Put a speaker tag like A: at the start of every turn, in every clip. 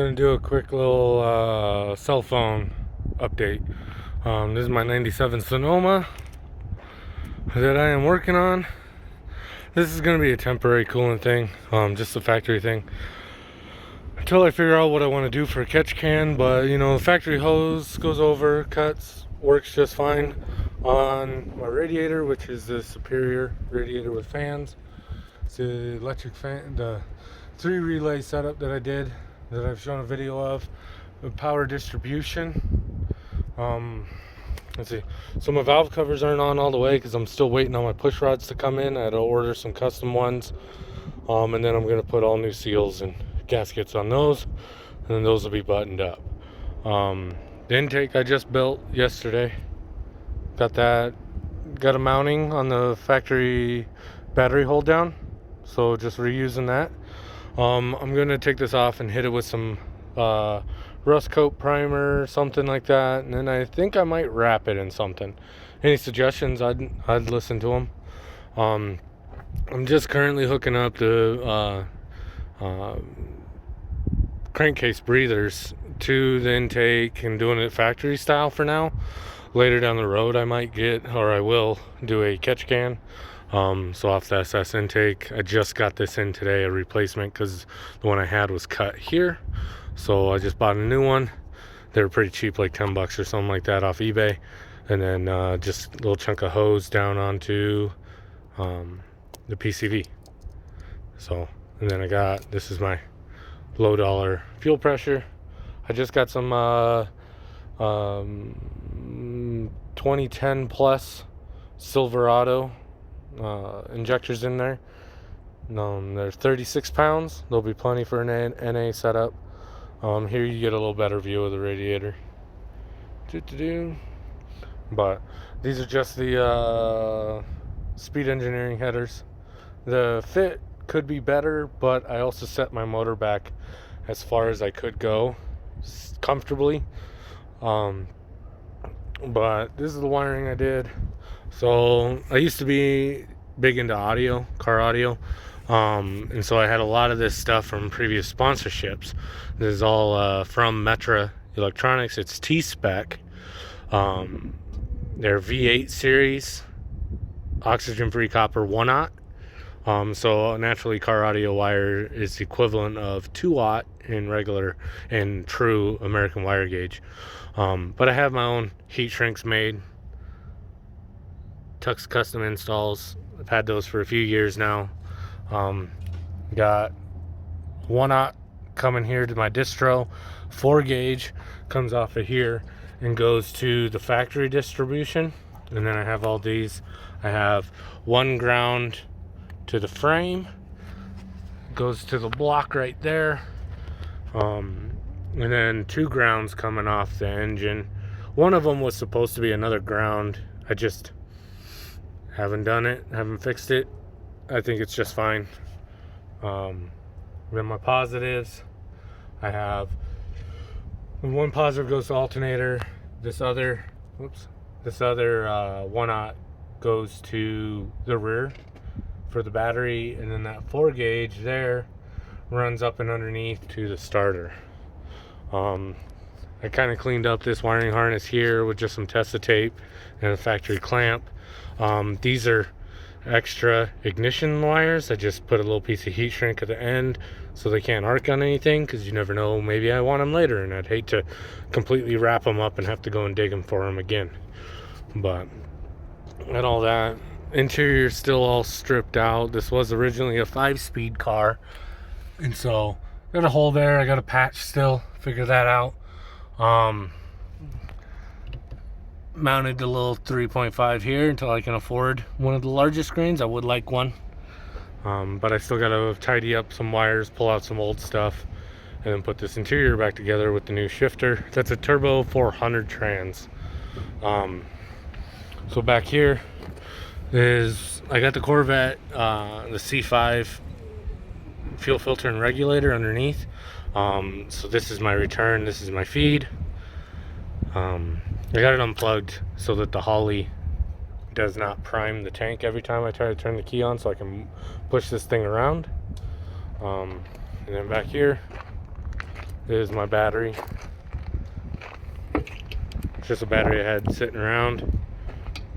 A: Gonna do a quick little cell phone update. This is my 97 Sonoma that I am working on. This is gonna be a temporary cooling thing, just a factory thing, until I figure out what I want to do for a catch can. But you know, the factory hose goes over, cuts, works just fine on my radiator, which is the Superior radiator with fans. It's the electric fan, the 3 relay setup that I did, that I've shown a video of, the power distribution. Let's see, so my valve covers aren't on all the way because I'm still waiting on my push rods to come in. I had to order some custom ones, and then I'm going to put all new seals and gaskets on those, and then those will be buttoned up. The intake I just built yesterday, got a mounting on the factory battery hold down, so just reusing that. I'm gonna take this off and hit it with some rust coat primer, something like that, and then I think I might wrap it in something. Any suggestions? I'd listen to them. I'm just currently hooking up the crankcase breathers to the intake and doing it factory style for now. Later down the road I will do a catch can. So off the SS intake, I just got this in today, a replacement, because the one I had was cut here, so I just bought a new one. They were pretty cheap, like 10 bucks or something like that off eBay. And then just a little chunk of hose down onto the PCV. So, and then this is my low dollar fuel pressure. I just got some 2010 plus Silverado injectors in there. They're 36 pounds. There'll be plenty for an NA setup. Here you get a little better view of the radiator. But these are just the Speed Engineering headers. The fit could be better, but I also set my motor back as far as I could go comfortably. But this is the wiring I did. So I used to be big into audio, car audio, and so I had a lot of this stuff from previous sponsorships. This is all from Metra Electronics. It's T-Spec. Their V8 series, oxygen-free copper 1/0. So naturally, car audio wire is the equivalent of 2/0 in regular and true American wire gauge. But I have my own heat shrinks made. Tux custom installs. I've had those for a few years now. Got 1/0 coming here to my distro. 4 gauge comes off of here and goes to the factory distribution. And then I have all these. I have 1 ground to the frame, goes to the block right there, and then 2 grounds coming off the engine. One of them was supposed to be another ground. I just haven't done it, haven't fixed it. I think it's just fine. Then my positives, I have 1 positive goes to alternator. This other 1/0 goes to the rear for the battery, and then that 4 gauge there runs up and underneath to the starter. I kind of cleaned up this wiring harness here with just some Tesa tape and a factory clamp. These are extra ignition wires. I just put a little piece of heat shrink at the end so they can't arc on anything, because you never know, maybe I want them later and I'd hate to completely wrap them up and have to go and dig them for them again. But and all that interior still all stripped out. This was originally a 5-speed car, and so got a hole there. I got a patch still, figure that out. Mounted the little 3.5 here until I can afford one of the largest screens. I would like one, but I still got to tidy up some wires, pull out some old stuff, and then put this interior back together with the new shifter. That's a Turbo 400 trans. So back here is, I got the Corvette, the C5 fuel filter and regulator underneath. So this is my return, this is my feed. I got it unplugged so that the Holley does not prime the tank every time I try to turn the key on, so I can push this thing around. And then back here is my battery. It's just a battery I had sitting around.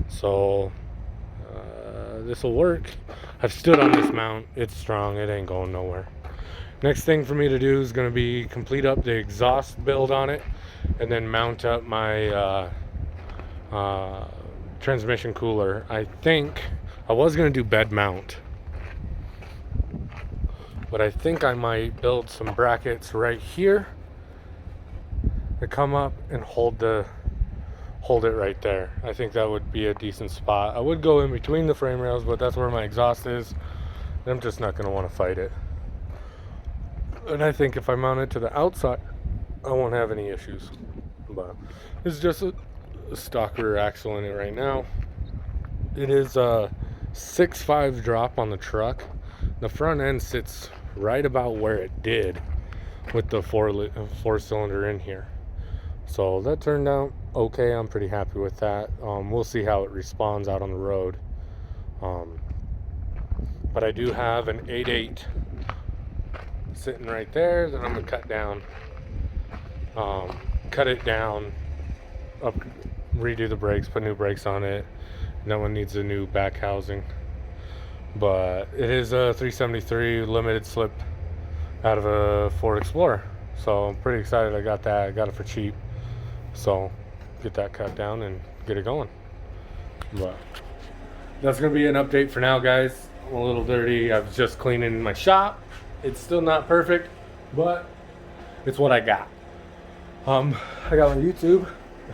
A: So this will work. I've stood on this mount. It's strong. It ain't going nowhere. Next thing for me to do is going to be complete up the exhaust build on it, and then mount up my transmission cooler. I think I was going to do bed mount, but I think I might build some brackets right here to come up and hold it right there. I think that would be a decent spot. I would go in between the frame rails, but that's where my exhaust is. I'm just not going to want to fight it. And I think if I mount it to the outside, I won't have any issues. But it's just a stock rear axle in it right now. It is a 6.5 drop on the truck. The front end sits right about where it did with the four cylinder in here. So that turned out okay. I'm pretty happy with that. We'll see how it responds out on the road. But I do have an 8.8 sitting right there that I'm gonna cut down. Cut it down, redo the brakes, put new brakes on it. That one needs a new back housing. But it is a 373 limited slip out of a Ford Explorer. So I'm pretty excited I got that. I got it for cheap. So get that cut down and get it going. But that's gonna be an update for now, guys. I'm a little dirty. I was just cleaning my shop. It's still not perfect, but it's what I got. I got my YouTube.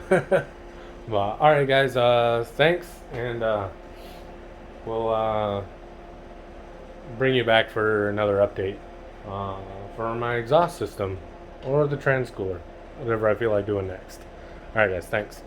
A: But alright guys, thanks, and we'll bring you back for another update for my exhaust system or the trans cooler, whatever I feel like doing next. Alright guys, thanks.